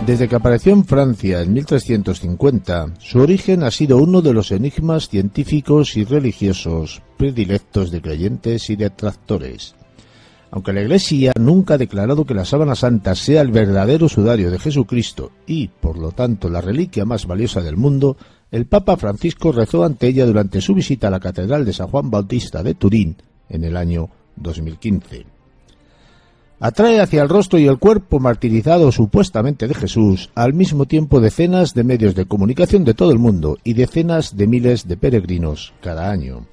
Desde que apareció en Francia en 1350, su origen ha sido uno de los enigmas científicos y religiosos predilectos de creyentes y detractores. Aunque la Iglesia nunca ha declarado que la sábana santa sea el verdadero sudario de Jesucristo y, por lo tanto, la reliquia más valiosa del mundo, el Papa Francisco rezó ante ella durante su visita a la Catedral de San Juan Bautista de Turín en el año 2015. Atrae hacia el rostro y el cuerpo martirizado supuestamente de Jesús al mismo tiempo decenas de medios de comunicación de todo el mundo y decenas de miles de peregrinos cada año.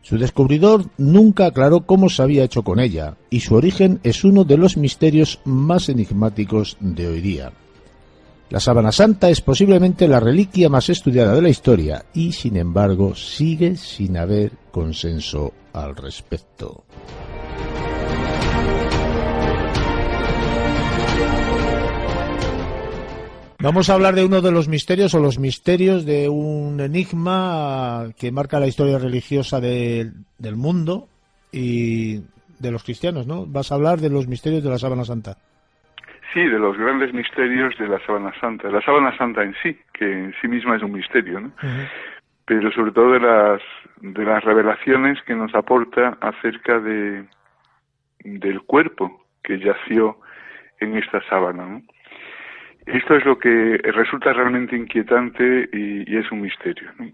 Su descubridor nunca aclaró cómo se había hecho con ella, y su origen es uno de los misterios más enigmáticos de hoy día. La sábana santa es posiblemente la reliquia más estudiada de la historia y, sin embargo, sigue sin haber consenso al respecto. Vamos a hablar de uno de los misterios o los misterios de un enigma que marca la historia religiosa del mundo y de los cristianos, ¿no? Vas a hablar de los misterios de la sábana santa. Sí, de los grandes misterios de la sábana santa. La sábana santa en sí, que en sí misma es un misterio, ¿no? Uh-huh. Pero sobre todo de las revelaciones que nos aporta acerca del cuerpo que yació en esta sábana, ¿no? Esto es lo que resulta realmente inquietante y es un misterio, ¿no?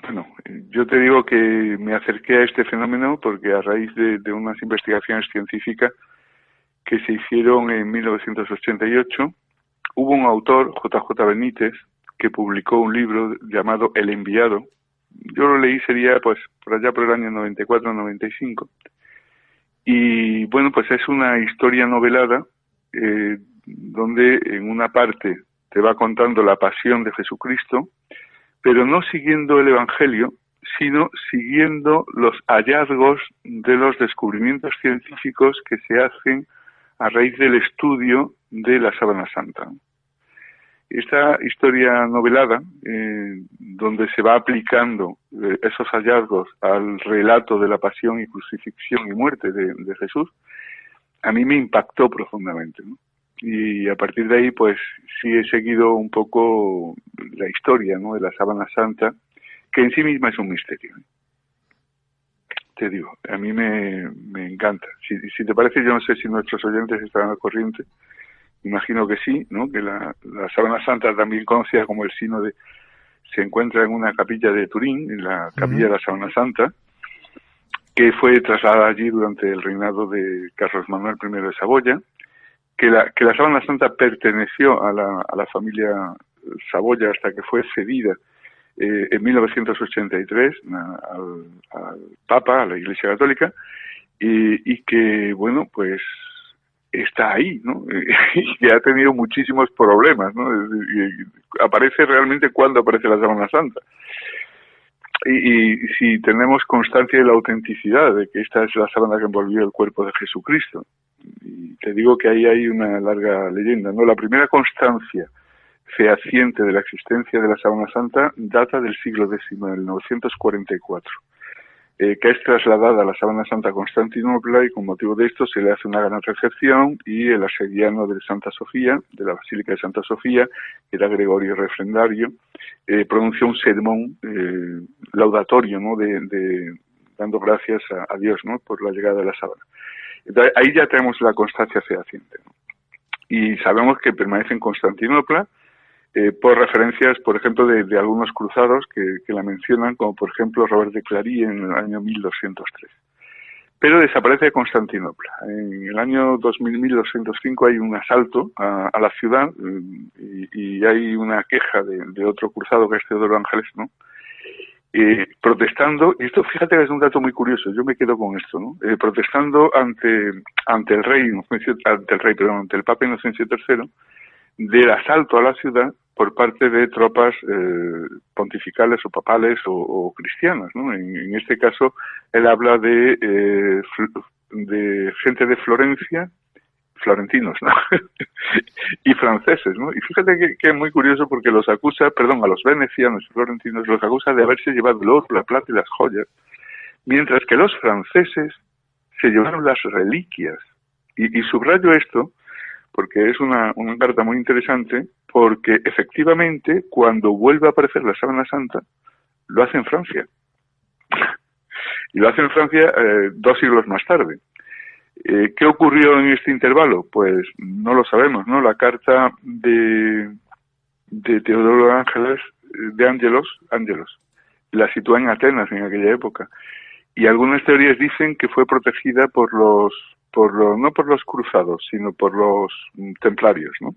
Bueno, yo te digo que me acerqué a este fenómeno porque a raíz de unas investigaciones científicas que se hicieron en 1988, hubo un autor, J.J. Benítez, que publicó un libro llamado El Enviado. Yo lo leí, sería pues por allá por el año 94-95. Y bueno, pues es una historia novelada donde en una parte te va contando la pasión de Jesucristo, pero no siguiendo el Evangelio, sino siguiendo los hallazgos de los descubrimientos científicos que se hacen a raíz del estudio de la sábana santa. Esta historia novelada, donde se va aplicando esos hallazgos al relato de la pasión y crucifixión y muerte de Jesús, a mí me impactó profundamente, ¿no? Y a partir de ahí, pues sí he seguido un poco la historia, ¿no?, de la sábana santa, que en sí misma es un misterio. Te digo, a mí me encanta. Si te parece, yo no sé si nuestros oyentes estarán al corriente. Imagino que sí, ¿no? Que la sábana santa, también conocida como el sínode, se encuentra en una capilla de Turín, en la capilla de la sábana santa, que fue trasladada allí durante el reinado de Carlos Manuel I de Saboya, que la sábana santa perteneció a la familia Saboya hasta que fue cedida en 1983 al Papa, a la Iglesia Católica, y que, bueno, pues está ahí, ¿no? Y que ha tenido muchísimos problemas, ¿no? Y aparece realmente cuando aparece la sábana santa. Y si tenemos constancia de la autenticidad de que esta es la sábana que envolvió el cuerpo de Jesucristo. Y te digo que ahí hay una larga leyenda, ¿no? La primera constancia fehaciente de la existencia de la sábana santa data del siglo X, del 944, que es trasladada a la sábana santa a Constantinopla, y con motivo de esto se le hace una gran recepción, y el asediano de Santa Sofía, de la Basílica de Santa Sofía, que era Gregorio Refrendario, pronunció un sermón laudatorio, ¿no?, dando gracias a Dios, ¿no?, por la llegada de la sábana. Entonces, ahí ya tenemos la constancia fehaciente, ¿no? Y sabemos que permanece en Constantinopla, por referencias, por ejemplo, de algunos cruzados que la mencionan, como por ejemplo Robert de Clary en el año 1203. Pero desaparece de Constantinopla. En el año 1205 hay un asalto a la ciudad, y hay una queja de otro cruzado, que es Teodoro Ángeles, ¿no?, protestando, y esto fíjate que es un dato muy curioso, yo me quedo con esto, ¿no? Protestando ante el Papa Inocencio III, del asalto a la ciudad por parte de tropas pontificales o papales o cristianas, ¿no? En este caso, él habla de gente de Florencia, florentinos, ¿no? y franceses, ¿no? Y fíjate que es muy curioso, porque los acusa, a los venecianos y florentinos los acusa de haberse llevado el oro, la plata y las joyas, mientras que los franceses se llevaron las reliquias. Y subrayo esto porque es una carta muy interesante, porque efectivamente cuando vuelve a aparecer la sábana santa, lo hace en Francia. Y lo hace en Francia 2 siglos más tarde. ¿Qué ocurrió en este intervalo? Pues no lo sabemos, ¿no? La carta de Teodoro de Ángelos, la sitúa en Atenas en aquella época. Y algunas teorías dicen que fue protegida no por los cruzados, sino por los templarios, ¿no?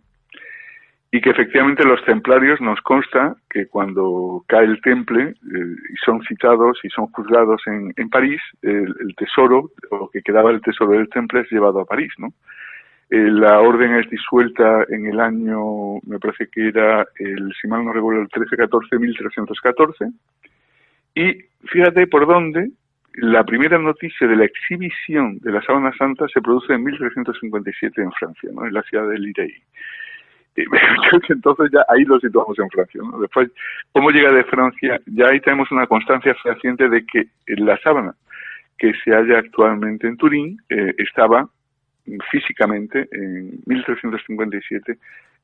Y que efectivamente los templarios nos consta que cuando cae el temple y son citados y son juzgados en París, el tesoro, o que quedaba el tesoro del temple, es llevado a París, ¿no? La orden es disuelta en el año, me parece que era, si mal no recuerdo, el 1314, y fíjate por dónde la primera noticia de la exhibición de la sábana santa se produce en 1357 en Francia, ¿no? En la ciudad de Lirey. Creo que entonces ya ahí lo situamos en Francia, ¿no? Después, ¿cómo llega de Francia? Ya ahí tenemos una constancia fehaciente de que la sábana que se halla actualmente en Turín estaba físicamente en 1357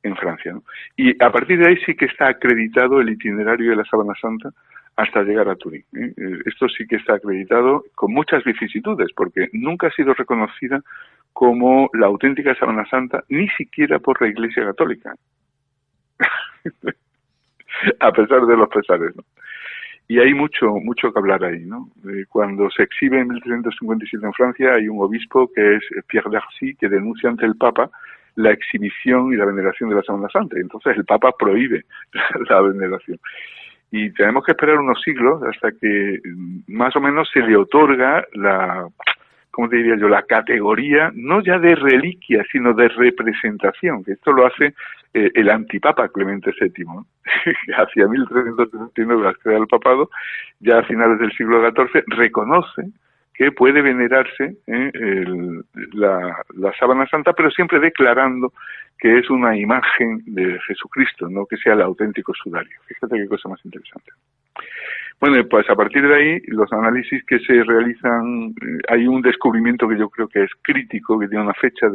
en Francia, ¿no? Y a partir de ahí sí que está acreditado el itinerario de la sábana santa hasta llegar a Turín. Esto sí que está acreditado con muchas vicisitudes, porque nunca ha sido reconocida como la auténtica sábana santa, ni siquiera por la Iglesia Católica, a pesar de los pesares, ¿no? Y hay mucho que hablar ahí, ¿no? Cuando se exhibe en 1357 en Francia, hay un obispo que es Pierre d'Arcy, que denuncia ante el Papa la exhibición y la veneración de la sábana santa. Y entonces el Papa prohíbe la veneración. Y tenemos que esperar unos siglos hasta que más o menos se le otorga ¿cómo te diría yo?, la categoría, no ya de reliquia, sino de representación, que esto lo hace el antipapa Clemente VII, ¿no? Hacia 1379 accede al papado, ya a finales del siglo XIV, reconoce que puede venerarse la sábana santa, pero siempre declarando que es una imagen de Jesucristo, no que sea el auténtico sudario. Fíjate qué cosa más interesante. Bueno, pues a partir de ahí, los análisis que se realizan, hay un descubrimiento que yo creo que es crítico, que tiene una fecha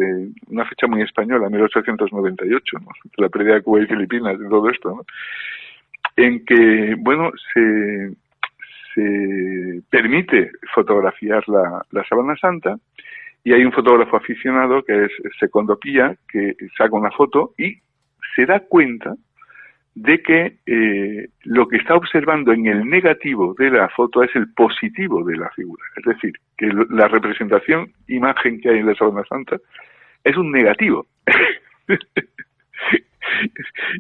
muy española, 1898, ¿no? La pérdida de Cuba y Filipinas y todo esto, ¿no? En que, bueno, se permite fotografiar la sábana santa, y hay un fotógrafo aficionado que es Secondo Pía, que saca una foto y se da cuenta de que lo que está observando en el negativo de la foto es el positivo de la figura. Es decir, que la representación, imagen que hay en la sábana santa es un negativo.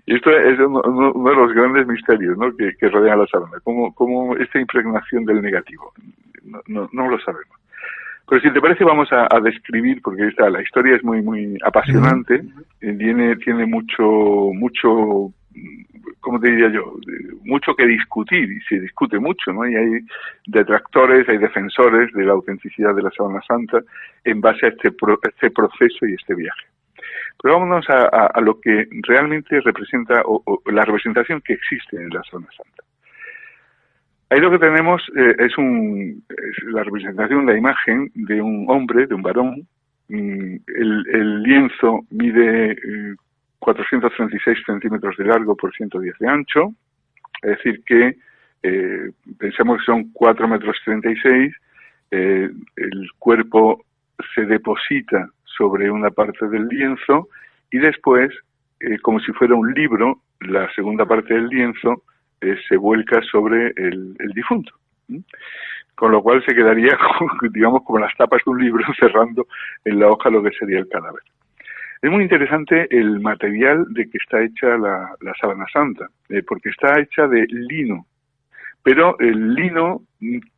Y esto es uno de los grandes misterios, ¿no?, que rodean la sábana. ¿Cómo esta impregnación del negativo? No lo sabemos. Pero si te parece vamos a describir, porque la historia es muy apasionante, tiene mucho, ¿cómo te diría yo?, mucho que discutir, y se discute mucho, ¿no? Y hay detractores, hay defensores de la autenticidad de la sábana santa en base a este proceso y este viaje. Pero vámonos a lo que realmente representa, o la representación que existe en la sábana santa. Ahí lo que tenemos es la representación, la imagen de un hombre, de un varón. El lienzo mide 436 centímetros de largo por 110 de ancho, es decir que pensemos que son 4,36 metros. El cuerpo se deposita sobre una parte del lienzo y después, como si fuera un libro, la segunda parte del lienzo se vuelca sobre el difunto. Con lo cual se quedaría, digamos, como las tapas de un libro cerrando en la hoja lo que sería el cadáver. Es muy interesante el material de que está hecha la sábana santa, porque está hecha de lino, pero el lino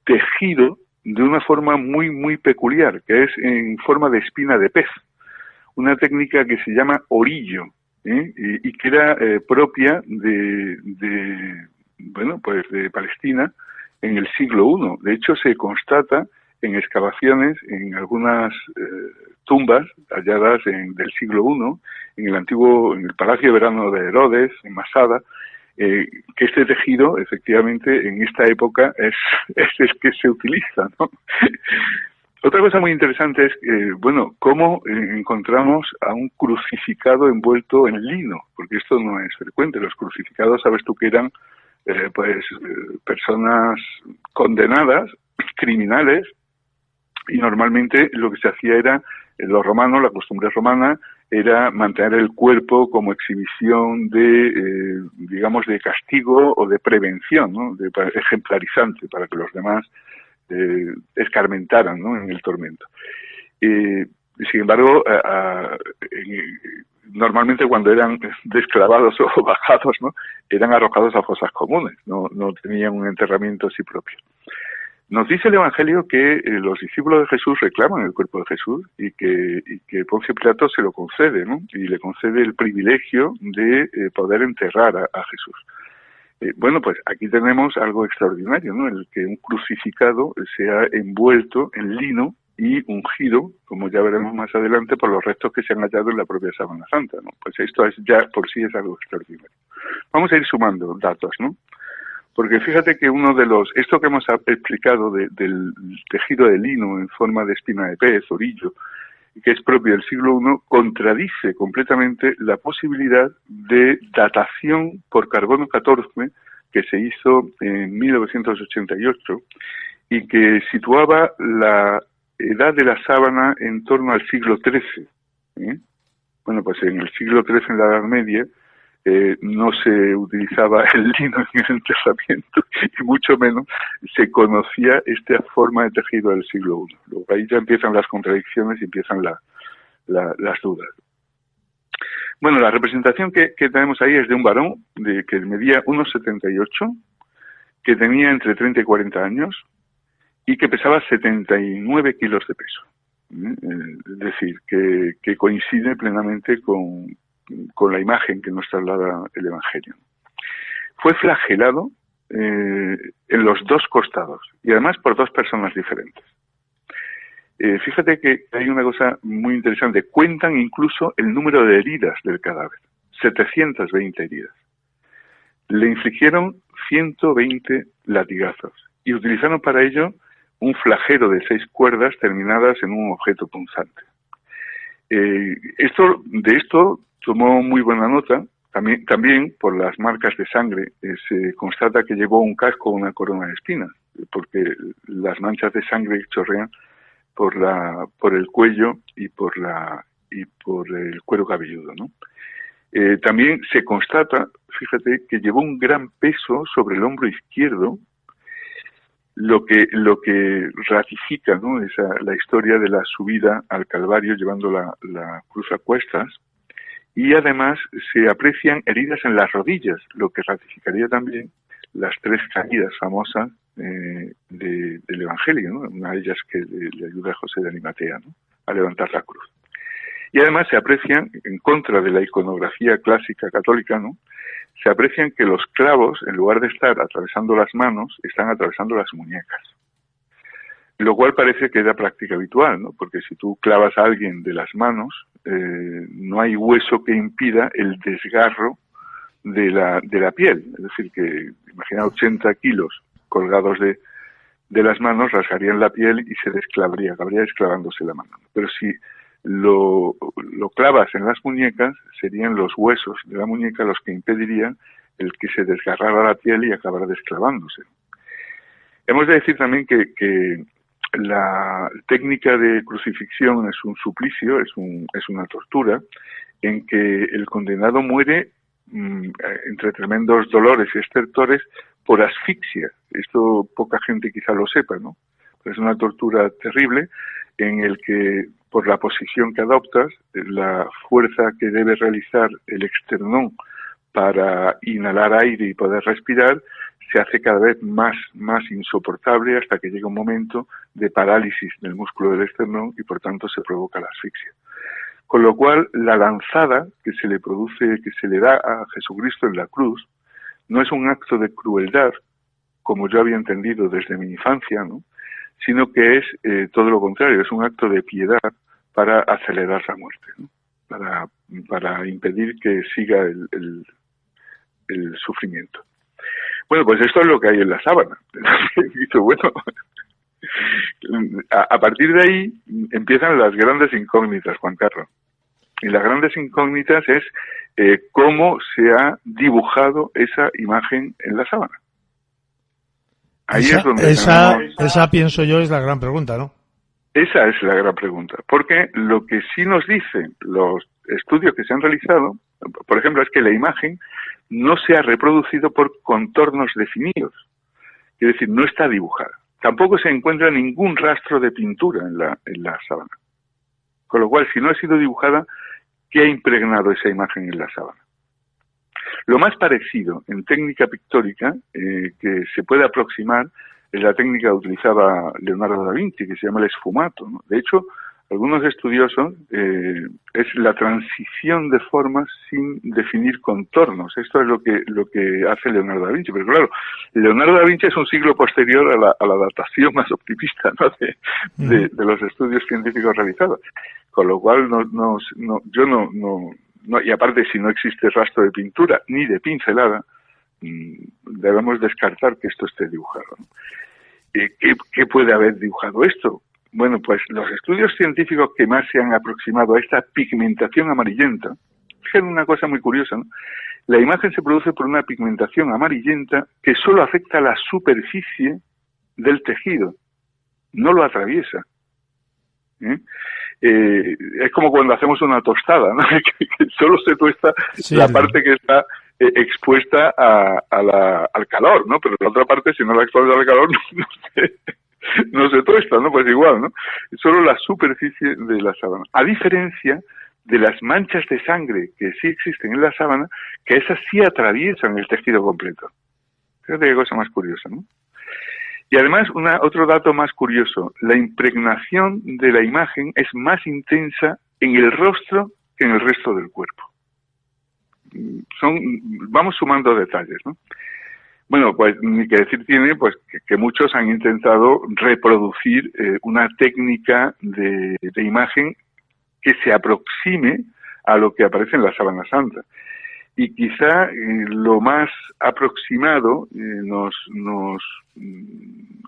tejido de una forma muy peculiar, que es en forma de espina de pez, una técnica que se llama orillo, y que era propia de Palestina en el siglo I. De hecho, se constata en excavaciones, en algunas tumbas halladas del siglo I, en el Palacio de Verano de Herodes, en Masada, que este tejido, efectivamente, en esta época es el que se utiliza, ¿no? Otra cosa muy interesante es, cómo encontramos a un crucificado envuelto en lino, porque esto no es frecuente. Los crucificados, sabes tú que eran personas condenadas, criminales, y normalmente lo que se hacía era, los romanos, la costumbre romana, era mantener el cuerpo como exhibición de, digamos, de castigo o de prevención, ¿no? Ejemplarizante, para que los demás escarmentaran, ¿no?, en el tormento. Sin embargo, normalmente cuando eran desclavados o bajados, ¿no?, eran arrojados a fosas comunes, no tenían un enterramiento así propio. Nos dice el Evangelio que los discípulos de Jesús reclaman el cuerpo de Jesús y que Poncio Pilato se lo concede, ¿no?, y le concede el privilegio de poder enterrar a Jesús. Pues aquí tenemos algo extraordinario, ¿no?, el que un crucificado sea envuelto en lino y ungido, como ya veremos más adelante, por los restos que se han hallado en la propia Sábana Santa, ¿no? Pues esto ya por sí es algo extraordinario. Vamos a ir sumando datos, ¿no? Porque fíjate que esto que hemos explicado del tejido de lino en forma de espina de pez, orillo, que es propio del siglo I, contradice completamente la posibilidad de datación por carbono 14 que se hizo en 1988 y que situaba la edad de la sábana en torno al siglo XIII. Pues en el siglo XIII, en la Edad Media, no se utilizaba el lino en el enterramiento y mucho menos se conocía esta forma de tejido del siglo I. Luego ahí ya empiezan las contradicciones y empiezan las dudas. Bueno, la representación que tenemos ahí es de un varón que medía 1,78, que tenía entre 30 y 40 años y que pesaba 79 kilos de peso. Es decir, que coincide plenamente con la imagen que nos traslada el Evangelio. Fue flagelado en los dos costados y además por dos personas diferentes. Fíjate que hay una cosa muy interesante. Cuentan incluso el número de heridas del cadáver. 720 heridas. Le infligieron 120 latigazos y utilizaron para ello un flagelo de 6 cuerdas terminadas en un objeto punzante. De esto tomó muy buena nota. También por las marcas de sangre se constata que llevó un casco o una corona de espinas, porque las manchas de sangre chorrean por el cuello y por el cuero cabelludo, ¿no? También se constata, fíjate, que llevó un gran peso sobre el hombro izquierdo, lo que ratifica, ¿no?, la historia de la subida al Calvario llevando la cruz a cuestas. Y además se aprecian heridas en las rodillas, lo que ratificaría también las 3 caídas famosas del Evangelio, ¿no? Una de ellas que le ayuda a José de Arimatea, ¿no?, a levantar la cruz. Y además se aprecian, en contra de la iconografía clásica católica, ¿no?, se aprecian que los clavos, en lugar de estar atravesando las manos, están atravesando las muñecas. Lo cual parece que era práctica habitual, ¿no?, porque si tú clavas a alguien de las manos, no hay hueso que impida el desgarro de la piel. Es decir, que imagina 80 kilos colgados de las manos, rasgarían la piel y se desclavaría, acabaría desclavándose la mano. Pero si lo clavas en las muñecas, serían los huesos de la muñeca los que impedirían el que se desgarrara la piel y acabara desclavándose. Hemos de decir también que la técnica de crucifixión es un suplicio, es una tortura, en que el condenado muere entre tremendos dolores y estertores por asfixia. Esto poca gente quizá lo sepa, ¿no? Pero es una tortura terrible en el que, por la posición que adoptas, la fuerza que debe realizar el externón para inhalar aire y poder respirar se hace cada vez más insoportable hasta que llega un momento de parálisis del músculo del esternón y por tanto se provoca la asfixia. Con lo cual, la lanzada que se le da a Jesucristo en la cruz, no es un acto de crueldad, como yo había entendido desde mi infancia, ¿no?, sino que es todo lo contrario, es un acto de piedad para acelerar la muerte, ¿no?, para impedir que siga el sufrimiento. Bueno, pues esto es lo que hay en la sábana. Bueno, a partir de ahí empiezan las grandes incógnitas, Juan Carlos. Y las grandes incógnitas es cómo se ha dibujado esa imagen en la sábana. Ahí es donde esa pienso yo es la gran pregunta, ¿no? Esa es la gran pregunta, porque lo que sí nos dicen los estudios que se han realizado, por ejemplo, es que la imagen no se ha reproducido por contornos definidos, es decir, no está dibujada. Tampoco se encuentra ningún rastro de pintura en la sábana. Con lo cual, si no ha sido dibujada, ¿qué ha impregnado esa imagen en la sábana? Lo más parecido en técnica pictórica que se puede aproximar es la técnica que utilizaba Leonardo da Vinci, que se llama el esfumato, ¿no? De hecho, algunos estudiosos es la transición de formas sin definir contornos. Esto es lo que hace Leonardo da Vinci. Pero claro, Leonardo da Vinci es un siglo posterior a la datación más optimista, ¿no? de los estudios científicos realizados. Con lo cual, y aparte, si no existe rastro de pintura ni de pincelada, debemos descartar que esto esté dibujado, ¿no? ¿Qué puede haber dibujado esto? Bueno, pues los estudios científicos que más se han aproximado a esta pigmentación amarillenta, fíjense una cosa muy curiosa, ¿no? La imagen se produce por una pigmentación amarillenta que solo afecta a la superficie del tejido, no lo atraviesa. Es como cuando hacemos una tostada, ¿no? que solo se tuesta la parte que está expuesta al calor, ¿no? Pero la otra parte, si no la expuesta al calor, no se tuesta, ¿no? Pues igual, ¿no? Solo la superficie de la sábana. A diferencia de las manchas de sangre que sí existen en la sábana, que esas sí atraviesan el tejido completo. Fíjate qué cosa más curiosa, ¿no? Y además, otro dato más curioso, la impregnación de la imagen es más intensa en el rostro que en el resto del cuerpo. Vamos sumando detalles, ¿no? Bueno, pues ni que decir tiene pues que muchos han intentado reproducir una técnica de imagen que se aproxime a lo que aparece en la Sábana Santa. Y quizá lo más aproximado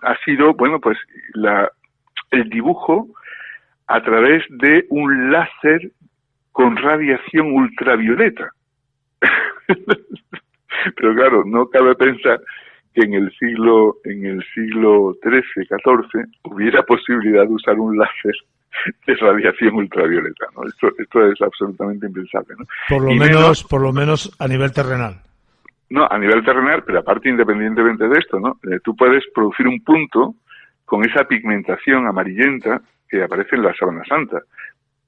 ha sido, bueno, pues el dibujo a través de un láser con radiación ultravioleta. Pero claro, no cabe pensar que en el siglo XIII, XIV hubiera posibilidad de usar un láser de radiación ultravioleta, ¿no? Esto es absolutamente impensable, ¿no? Por lo menos a nivel terrenal. No, a nivel terrenal, pero aparte, independientemente de esto, ¿no? Tú puedes producir un punto con esa pigmentación amarillenta que aparece en la Sábana Santa,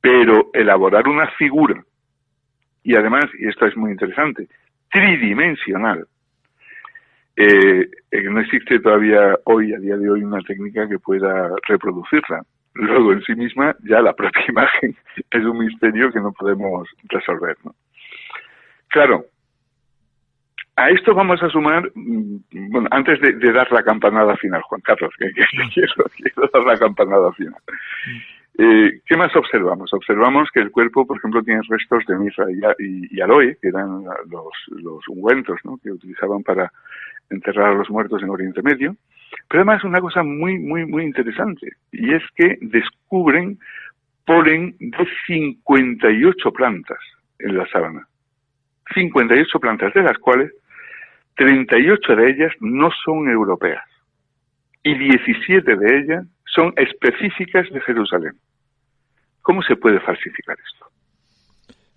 pero elaborar una figura, y además, y esto es muy interesante, tridimensional, no existe todavía a día de hoy, una técnica que pueda reproducirla. Luego, en sí misma, ya la propia imagen es un misterio que no podemos resolver, ¿no? Claro, a esto vamos a sumar, bueno, antes de dar la campanada final, Juan Carlos, que quiero dar la campanada final. ¿Qué más observamos? Observamos que el cuerpo, por ejemplo, tiene restos de mirra y aloe, que eran los ungüentos, ¿no?, que utilizaban para enterrar a los muertos en Oriente Medio. Pero además una cosa muy, muy, muy interesante, y es que descubren polen de 58 plantas en la sábana. 58 plantas, de las cuales 38 de ellas no son europeas y 17 de ellas son específicas de Jerusalén. ¿Cómo se puede falsificar esto?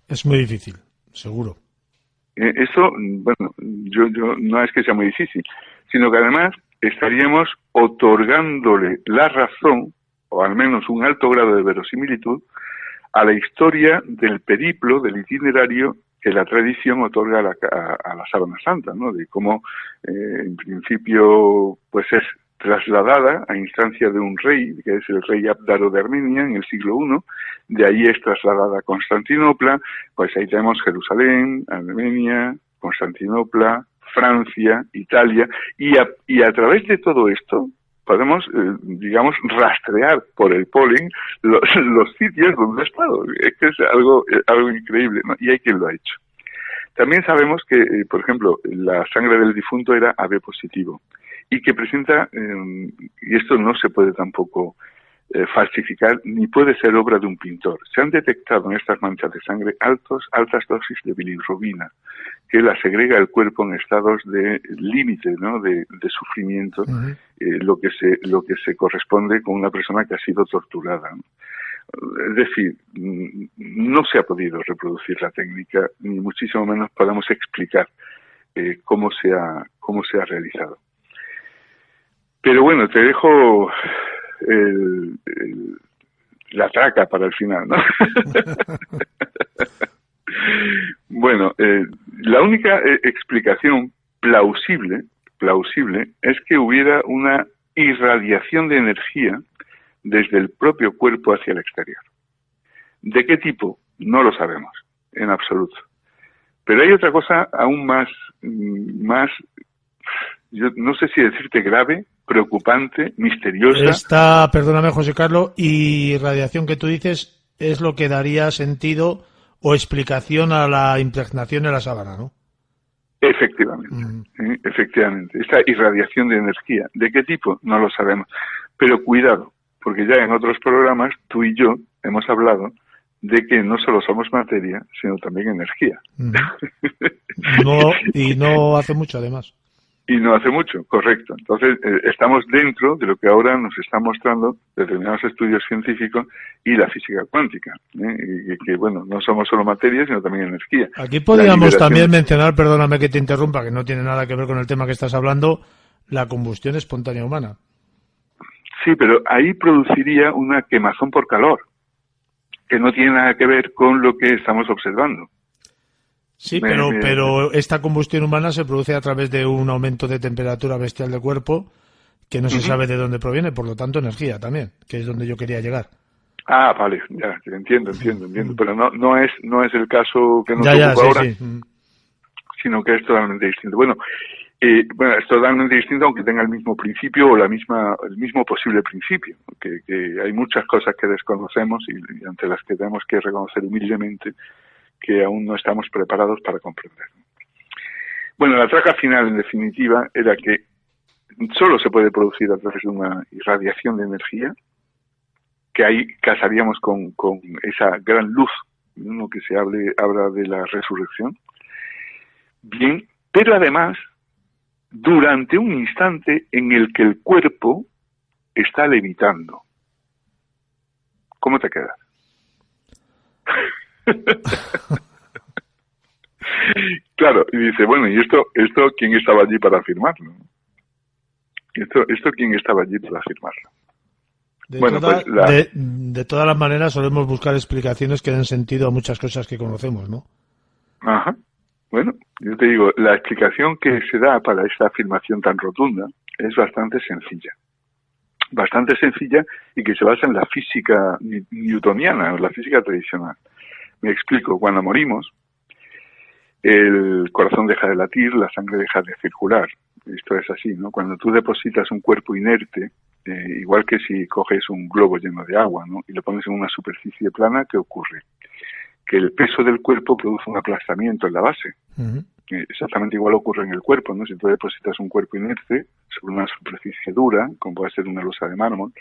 Es muy difícil, seguro. Eso, bueno, yo no es que sea muy difícil, sino que además estaríamos otorgándole la razón, o al menos un alto grado de verosimilitud, a la historia del periplo, del itinerario que la tradición otorga a la Sábana Santa, ¿no? De cómo, en principio, pues es trasladada a instancia de un rey, que es el rey Abdaro de Armenia, en el siglo I, de ahí es trasladada a Constantinopla, pues ahí tenemos Jerusalén, Armenia, Constantinopla, Francia, Italia, y a través de todo esto podemos, digamos, rastrear por el polen los sitios donde ha estado. Es que es algo increíble, ¿no? Y hay quien lo ha hecho. También sabemos que, por ejemplo, la sangre del difunto era AB positivo y que presenta, y esto no se puede tampoco falsificar ni puede ser obra de un pintor. Se han detectado en estas manchas de sangre altas dosis de bilirrubina, que la segrega el cuerpo en estados de límite, ¿no?, de sufrimiento, lo que se corresponde con una persona que ha sido torturada, ¿no? Es decir, no se ha podido reproducir la técnica, ni muchísimo menos podemos explicar cómo se ha realizado. Pero bueno, te dejo la traca para el final, ¿no? Bueno, la única explicación plausible es que hubiera una irradiación de energía desde el propio cuerpo hacia el exterior. ¿De qué tipo? No lo sabemos, en absoluto. Pero hay otra cosa aún más, yo no sé si decirte grave, preocupante, misteriosa. Perdóname, José Carlos, y radiación que tú dices es lo que daría sentido o explicación a la impregnación de la sábana, ¿no? Efectivamente, efectivamente. Esta irradiación de energía, ¿de qué tipo? No lo sabemos. Pero cuidado, porque ya en otros programas tú y yo hemos hablado de que no solo somos materia, sino también energía. Y no hace mucho, además. Y no hace mucho, correcto. Entonces, estamos dentro de lo que ahora nos están mostrando determinados estudios científicos y la física cuántica, y que, bueno, no somos solo materia, sino también energía. Aquí podríamos también mencionar, perdóname que te interrumpa, que no tiene nada que ver con el tema que estás hablando, la combustión espontánea humana. Sí, pero ahí produciría una quemazón por calor, que no tiene nada que ver con lo que estamos observando. Sí, pero esta combustión humana se produce a través de un aumento de temperatura bestial del cuerpo que no se sabe de dónde proviene, por lo tanto energía también, que es donde yo quería llegar. Ah, vale, ya, entiendo. Pero no es el caso que nos ocupa ahora, sino que es totalmente distinto. Bueno, es totalmente distinto, aunque tenga el mismo principio o el mismo posible principio, que hay muchas cosas que desconocemos y ante las que tenemos que reconocer humildemente que aún no estamos preparados para comprender. Bueno, la traca final, en definitiva, era que solo se puede producir a través de una irradiación de energía, que ahí casaríamos con esa gran luz, ¿no?, que se habla de la resurrección. Bien, pero además, durante un instante en el que el cuerpo está levitando. ¿Cómo te quedas? Claro, y dice, bueno, ¿y esto quién estaba allí para afirmarlo? ¿Esto quién estaba allí para afirmarlo? De todas las maneras solemos buscar explicaciones que den sentido a muchas cosas que conocemos, ¿no? Ajá. Bueno, yo te digo, la explicación que se da para esta afirmación tan rotunda es bastante sencilla y que se basa en la física newtoniana, o la física tradicional. Me explico, cuando morimos, el corazón deja de latir, la sangre deja de circular. Esto es así, ¿no? Cuando tú depositas un cuerpo inerte, igual que si coges un globo lleno de agua, ¿no?, y lo pones en una superficie plana, ¿qué ocurre? Que el peso del cuerpo produce un aplastamiento en la base. Exactamente igual ocurre en el cuerpo, ¿no? Si tú depositas un cuerpo inerte sobre una superficie dura, como puede ser una losa de mármol,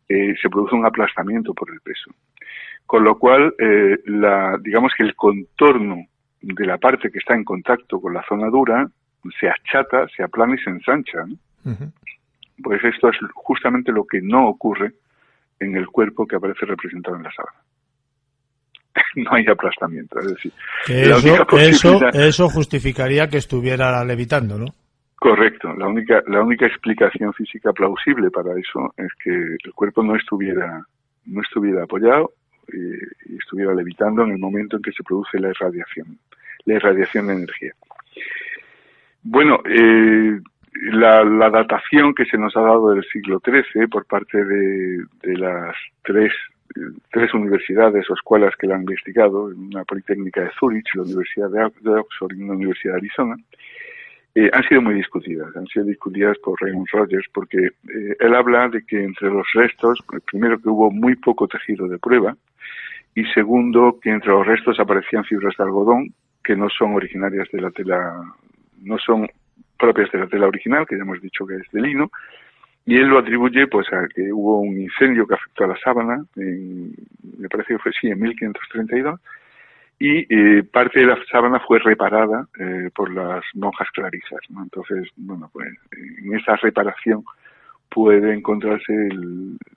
se produce un aplastamiento por el peso. Con lo cual, digamos que el contorno de la parte que está en contacto con la zona dura se achata, se aplana y se ensancha, ¿no? Pues esto es justamente lo que no ocurre en el cuerpo que aparece representado en la sábana. No hay aplastamiento, es decir, eso justificaría que estuviera levitando, ¿no? Correcto. La única explicación física plausible para eso es que el cuerpo no estuviera apoyado y estuviera levitando en el momento en que se produce la irradiación de energía. Bueno, la datación que se nos ha dado del siglo XIII por parte de las tres universidades o escuelas que la han investigado, una Politécnica de Zúrich, la Universidad de Oxford y una Universidad de Arizona, han sido muy discutidas. Han sido discutidas por Raymond Rogers porque él habla de que entre los restos, primero que hubo muy poco tejido de prueba y segundo que entre los restos aparecían fibras de algodón que no son originarias de la tela, no son propias de la tela original, que ya hemos dicho que es de lino, y él lo atribuye pues a que hubo un incendio que afectó a la sábana, me parece que fue en 1532, y parte de la sábana fue reparada por las monjas clarisas, ¿no? Entonces, bueno, pues en esa reparación puede encontrarse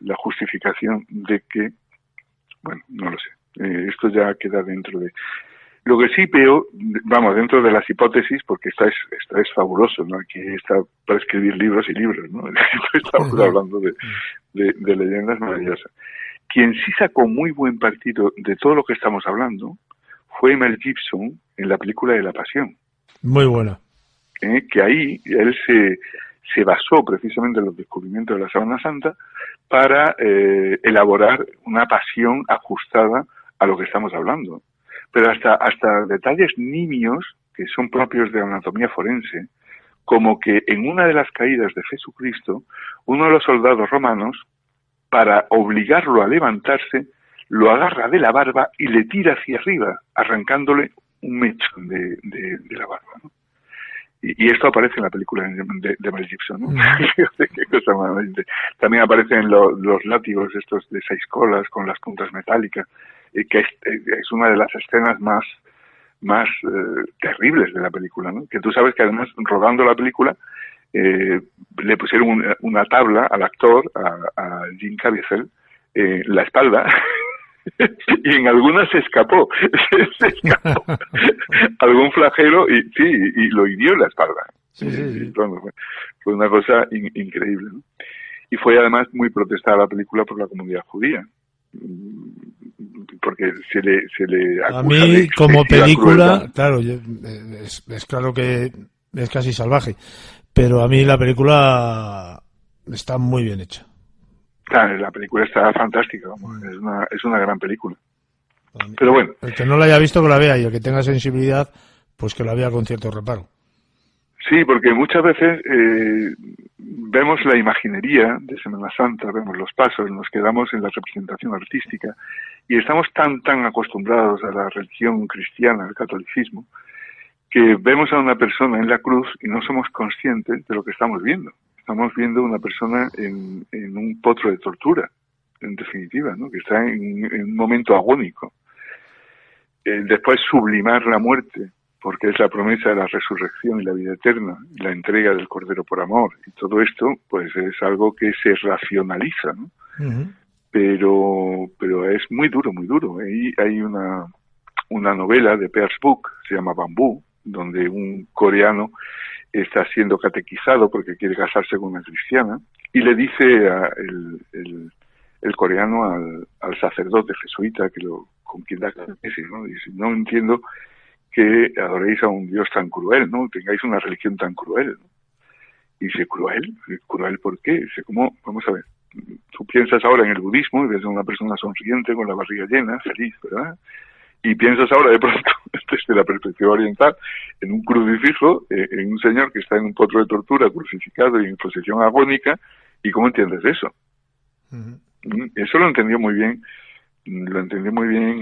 la justificación de que, bueno, no lo sé, esto ya queda dentro de... Lo que sí veo, vamos, dentro de las hipótesis, porque esto es fabuloso, ¿no? Aquí está para escribir libros y libros, ¿no? Estamos hablando de leyendas maravillosas. Quien sí sacó muy buen partido de todo lo que estamos hablando fue Mel Gibson en la película de La Pasión. Muy buena. Que ahí él se basó precisamente en los descubrimientos de la Sábana Santa para elaborar una pasión ajustada a lo que estamos hablando. Pero hasta detalles nimios que son propios de la anatomía forense, como que en una de las caídas de Jesucristo, uno de los soldados romanos, para obligarlo a levantarse, lo agarra de la barba y le tira hacia arriba, arrancándole un mechón de la barba, ¿no? Y esto aparece en la película de Mel Gibson, ¿no? Qué cosa maravilla. También aparecen los látigos estos de 6 colas con las puntas metálicas, que es una de las escenas más terribles de la película, ¿no? Que tú sabes que además, rodando la película, le pusieron una tabla al actor, a Jim Caviezel, la espalda, y en algunas se escapó algún flagelo y lo hirió en la espalda. Sí. Bueno, fue una cosa increíble, ¿no? Y fue además muy protestada la película por la comunidad judía, porque se le acusa. A mí, como película, claro, es claro que es casi salvaje, pero a mí la película está muy bien hecha. Claro, la película está fantástica, vamos, es una gran película. Pero bueno. El que no la haya visto que la vea, y el que tenga sensibilidad, pues que la vea con cierto reparo. Sí, porque muchas veces vemos la imaginería de Semana Santa, vemos los pasos, nos quedamos en la representación artística y estamos tan acostumbrados a la religión cristiana, al catolicismo, que vemos a una persona en la cruz y no somos conscientes de lo que estamos viendo. Estamos viendo una persona en un potro de tortura, en definitiva, ¿no? Que está en un momento agónico. Después sublimar la muerte, porque es la promesa de la resurrección y la vida eterna, y la entrega del Cordero por amor. Y todo esto, pues es algo que se racionaliza, ¿no? Uh-huh. Pero es muy duro, muy duro. Ahí hay una novela de Pears Book, se llama Bambú, donde un coreano está siendo catequizado porque quiere casarse con una cristiana y le dice el coreano al sacerdote jesuita con quien da catequesis, ¿no? Dice, no entiendo que adoréis a un Dios tan cruel, ¿no? Tengáis una religión tan cruel, ¿no? Y dice, ¿cruel? ¿Cruel por qué? Dice, ¿cómo? Vamos a ver. Tú piensas ahora en el budismo y ves a una persona sonriente con la barriga llena, feliz, ¿verdad? Y piensas ahora de pronto, desde la perspectiva oriental, en un crucifijo, en un señor que está en un potro de tortura, crucificado y en posición agónica, ¿y cómo entiendes eso? Uh-huh. Eso lo entendió muy bien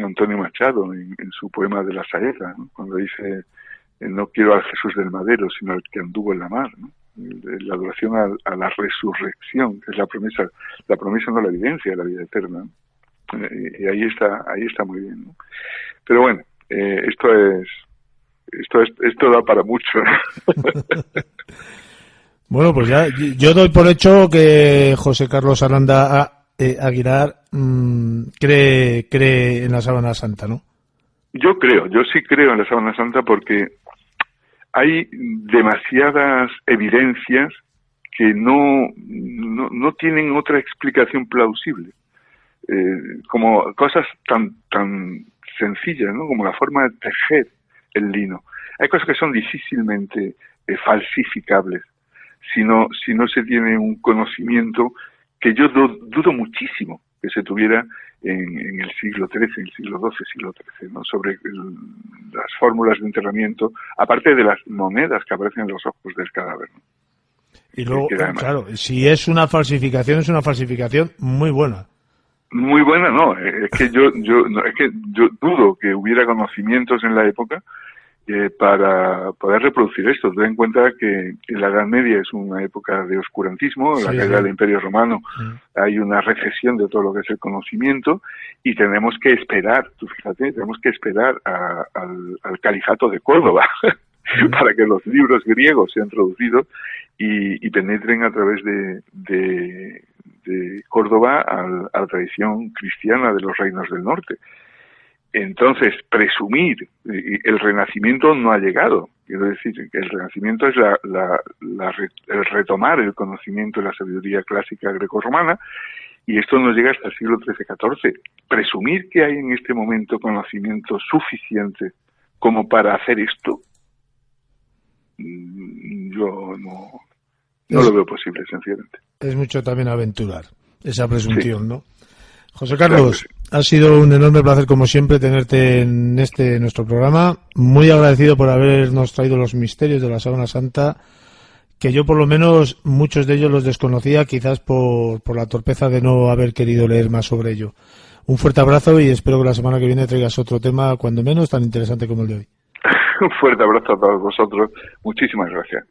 Antonio Machado en su poema de la Saeta, ¿no? Cuando dice, no quiero al Jesús del madero, sino al que anduvo en la mar, ¿no? La adoración a la resurrección, que es la promesa no la evidencia de la vida eterna, ¿no? Y ahí está muy bien, ¿no? Pero bueno, esto da para mucho. Bueno, pues ya yo doy por hecho que José Carlos Aranda Aguilar cree en la Sábana Santa, ¿no? Yo sí creo en la Sábana Santa porque hay demasiadas evidencias que no tienen otra explicación plausible. Como cosas tan sencillas, ¿no? Como la forma de tejer el lino. Hay cosas que son difícilmente falsificables si no se tiene un conocimiento que yo dudo muchísimo que se tuviera en el siglo XIII, en el siglo XII, siglo XIII, ¿no? Sobre las fórmulas de enterramiento, aparte de las monedas que aparecen en los ojos del cadáver, ¿no? Y luego, claro, si es una falsificación muy buena. Muy buena, no, es que yo dudo que hubiera conocimientos en la época para poder reproducir esto. Ten en cuenta que la Edad Media es una época de oscurantismo, en la caída del Imperio Romano hay una recesión de todo lo que es el conocimiento y tenemos que esperar, tú fíjate, tenemos que esperar al Califato de Córdoba para que los libros griegos sean traducidos y penetren a través de Córdoba a la tradición cristiana de los reinos del norte. Entonces, presumir el Renacimiento no ha llegado. Quiero decir que el Renacimiento es el retomar el conocimiento de la sabiduría clásica grecorromana, y esto no llega hasta el siglo XIII-XIV. Presumir que hay en este momento conocimiento suficiente como para hacer esto, yo no lo veo posible, sencillamente. Es mucho también aventurar esa presunción, ¿no? José Carlos, ha sido un enorme placer, como siempre, tenerte en nuestro programa. Muy agradecido por habernos traído los misterios de la Sábana Santa, que yo por lo menos muchos de ellos los desconocía, quizás por la torpeza de no haber querido leer más sobre ello. Un fuerte abrazo y espero que la semana que viene traigas otro tema, cuando menos, tan interesante como el de hoy. Un fuerte abrazo a todos vosotros. Muchísimas gracias.